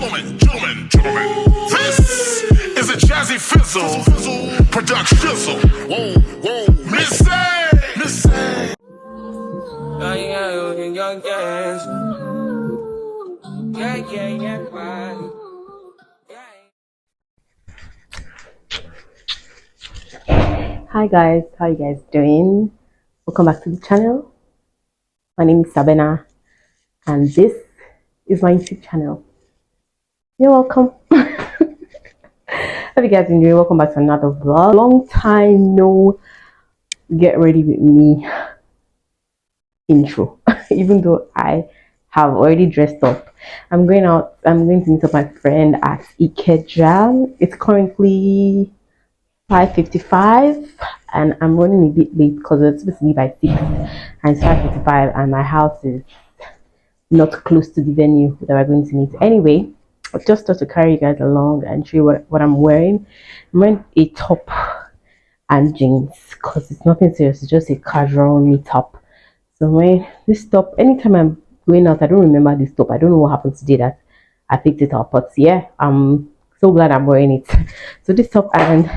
Gentlemen, this is a jazzy fizzle, production shizzle. Whoa, Missy. Hi guys, how you guys doing? Welcome back to the channel. My name is Sabina and this is my YouTube channel. You're welcome. Hope you guys enjoy. Welcome back to another vlog. Long time no get ready with me intro. Even though I have already dressed up. I'm going to meet up my friend at Ikeja. It's currently 5:55 and I'm running a bit late because it's supposed to be by 6 and it's 5:55 and my house is not close to the venue that we're going to meet. Anyway, I just thought to carry you guys along and show you what I'm wearing. I'm wearing a top and jeans because it's nothing serious, it's just a casual meetup. So I'm wearing this top. Anytime I'm going out, I don't remember this top. I don't know what happened today that I picked it up, but yeah, I'm so glad I'm wearing it. So this top and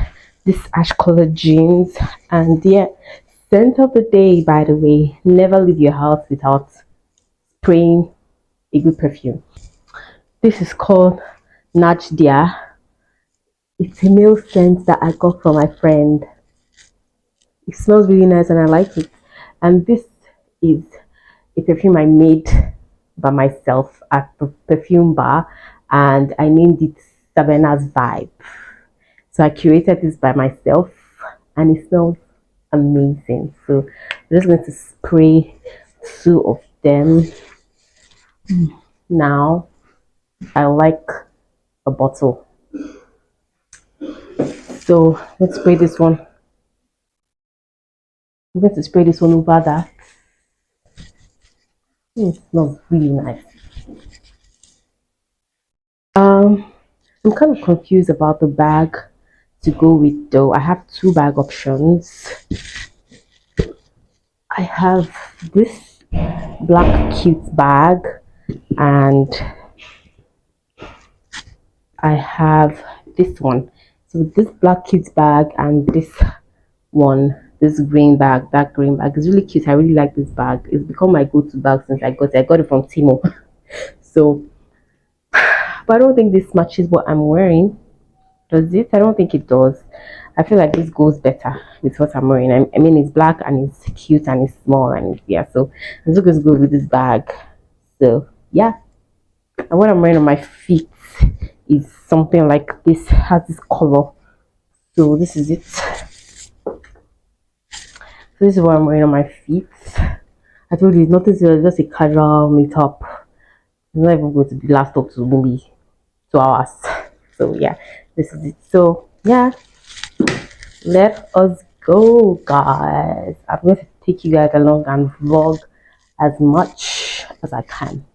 this ash colored jeans, and yeah, scent of the day, by the way, never leave your house without spraying a good perfume. This is called Najdia. It's a male scent that I got from my friend. It smells really nice and I like it. And this is a perfume I made by myself at the perfume bar, and I named it Sabina's Vibe. So I curated this by myself and it smells amazing. So I'm just going to spray 2 of them. Now I like a bottle. So let's spray this one. I'm going to spray this one over that. It smells really nice. I'm kind of confused about the bag to go with though. I have 2 bag options. I have this black cute bag and I have this one. So this black cute bag and this one, this green bag, that green bag is really cute. I really like this bag. It's become my go-to bag since I got it. I got it from Timo. So, but I don't think this matches what I'm wearing. Does it? I don't think it does. I feel like this goes better with what I'm wearing. I mean, it's black and it's cute and it's small and it's, yeah. So I'm just going to go with this bag. So yeah. And what I'm wearing on my feet is something like this. Has this color. So this is it. So this is what I'm wearing on my feet. I told you it's nothing serious, just a casual meetup. I'm not even going to be last up to maybe 2 hours. So yeah, this is it. So yeah, let us go, guys. I'm going to take you guys along and vlog as much as I can.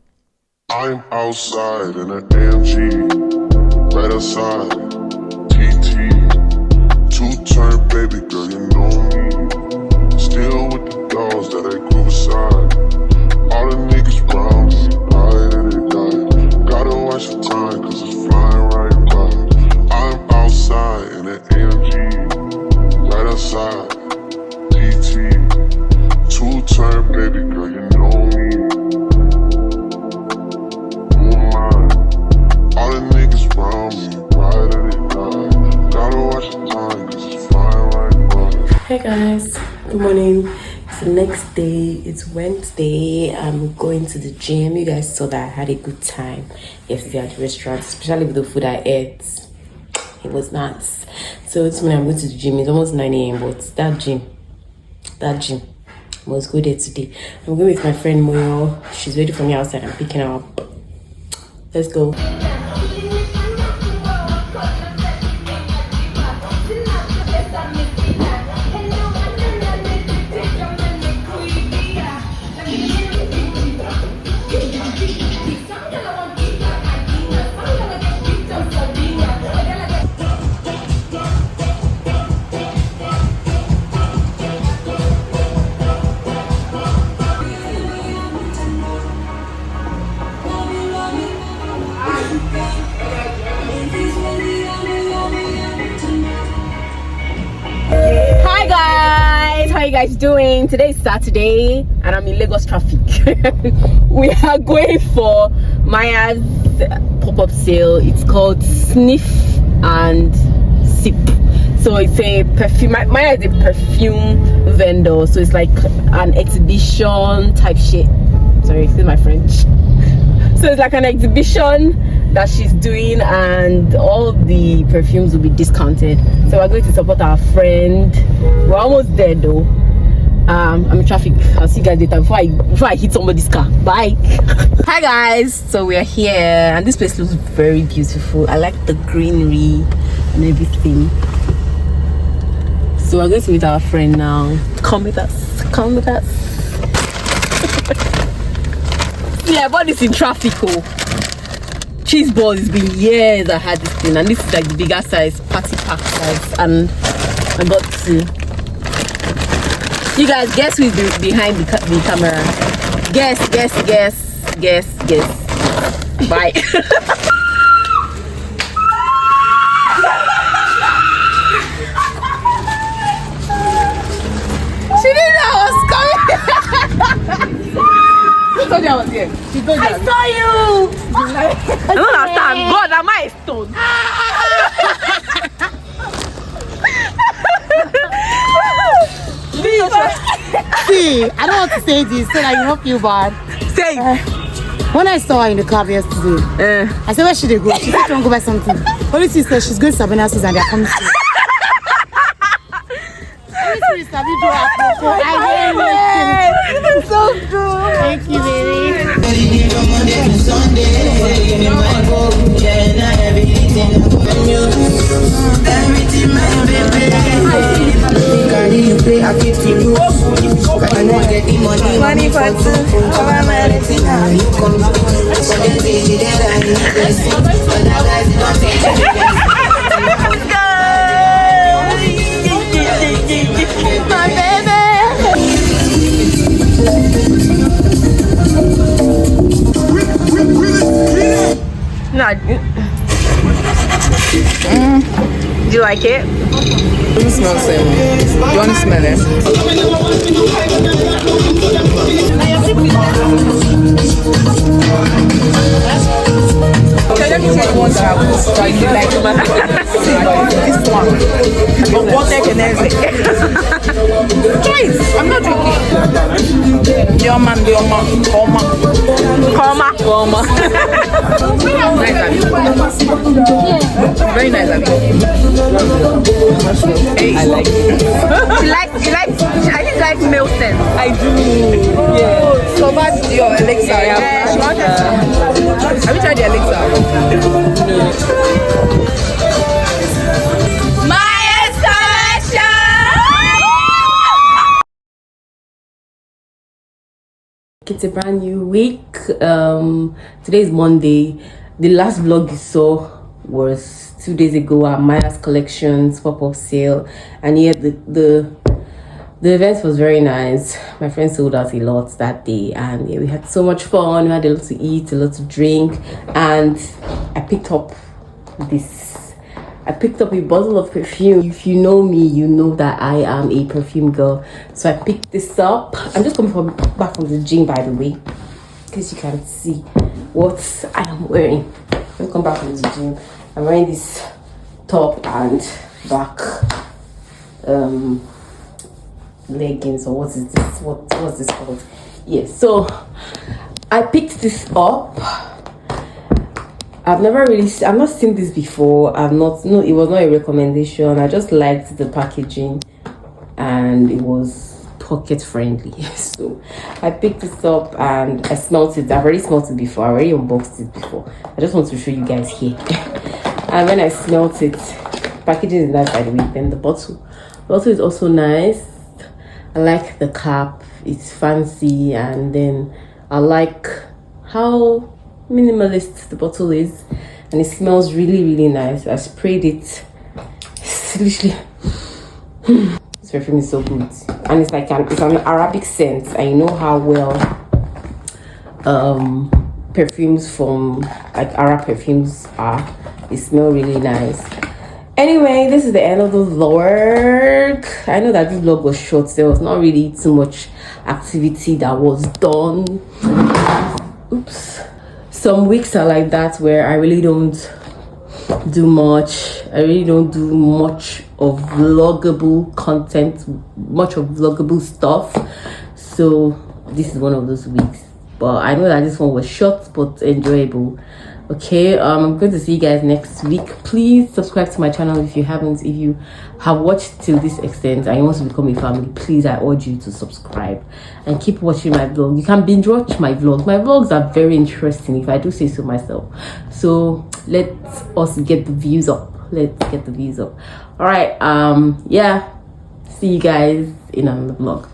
I'm outside in an AMG, right outside, TT, 2-turn baby girl, you know me. Still with the dolls that I grew beside. All the niggas round me, die that they die. Gotta watch the time, cause it's flying right by. I'm outside in an AMG, right outside, TT, 2-turn baby girl, you know me. Hey guys, good morning. It's the next day, it's Wednesday. I'm going to the gym. You guys saw that I had a good time yesterday at the restaurant, especially with the food I ate. It was nice. So this morning I'm going to the gym. It's almost 9 a.m. but that gym must go there today. I'm going with my friend Moyo. She's waiting for me outside. I'm picking her up. Let's go. guys doing? Today is Saturday and I'm in Lagos traffic. We are going for Maya's pop-up sale. It's called Sniff and Sip. So it's a perfume. Maya is a perfume vendor, so it's like an exhibition type shit. Sorry, excuse my French. So it's like an exhibition that she's doing, and all the perfumes will be discounted. So we're going to support our friend. We're almost there though. I'm in traffic. I'll see you guys later before I hit somebody's car. Bye. Hi guys. So we're here and this place looks very beautiful. I like the greenery and everything. So we're going to meet our friend now. Come with us. Come with us. Yeah, I bought this in traffic. Oh, cheese balls. It's been years I had this thing, and this is like the bigger size, party pack size, and I got two. You guys, guess who's behind the camera? Guess. Bye. She didn't know I was coming. Who told you I was here? She told you. I saw you. I don't understand. God, am I a stone? See, I don't want to say this so that you won't feel bad. Say When I saw her in the club yesterday, I said, where should they go? She said, she want to go buy something. Only thing said she's going to Sabrina's house and they're coming soon. Only thing Sabi do apropos. I hear you. this is so good. Thank you, baby. Money for two, My baby. No. Do you like it? It doesn't smell the same. Do you want to smell it? Okay, let me tell you one that I will try you like. This one. But water can everything. Try it. I'm not joking. Your man. Koma. Nice, Abby. Very nice, Abby. Hey. I like it. I think you like milk scent. I do. Yeah. So that's your elixir. Yeah. Have you tried the elixir? My installation. It's a brand new week. Today is Monday. The last vlog you saw was 2 days ago at Maya's Collections pop-up sale, and yeah, the event was very nice. My friends sold out a lot that day, and yeah, we had so much fun. We had a lot to eat, a lot to drink, and I picked up a bottle of perfume. If you know me, you know that I am a perfume girl. So I picked this up. I'm just coming back from the gym, by the way, because you can see what I am wearing. Let me come back from the gym. I'm wearing this top and black leggings, or what is this? What's this called? Yes. So I picked this up. I've not seen this before. It was not a recommendation. I just liked the packaging and it was pocket friendly. So I picked this up and I smelled it. I've already smelled it before. I already unboxed it before. I just want to show you guys here. And when I smelled it, packaging is nice, by the way. Then the bottle is also nice. I like the cap. It's fancy, and then I like how minimalist the bottle is, and it smells really nice. I sprayed it. It's literally this perfume is so good, and it's like it's an Arabic scent. I know how well perfumes from like Arab perfumes are. They smell really nice. Anyway, this is the end of the vlog. I know that this vlog was short. There was not really too much activity that was done. Oops. Some weeks are like that where I really don't do much. I really don't do much of vloggable content, much of vloggable stuff. So this is one of those weeks. But I know that this one was short but enjoyable. Okay, I'm going to see you guys next week. Please subscribe to my channel if you haven't. If you have watched till this extent and you want to become a family, please, I urge you to subscribe and keep watching my vlog. You can binge watch my vlogs. My vlogs are very interesting, if I do say so myself. So let us get the views up. Let's get the views up. All right, yeah, see you guys in another vlog.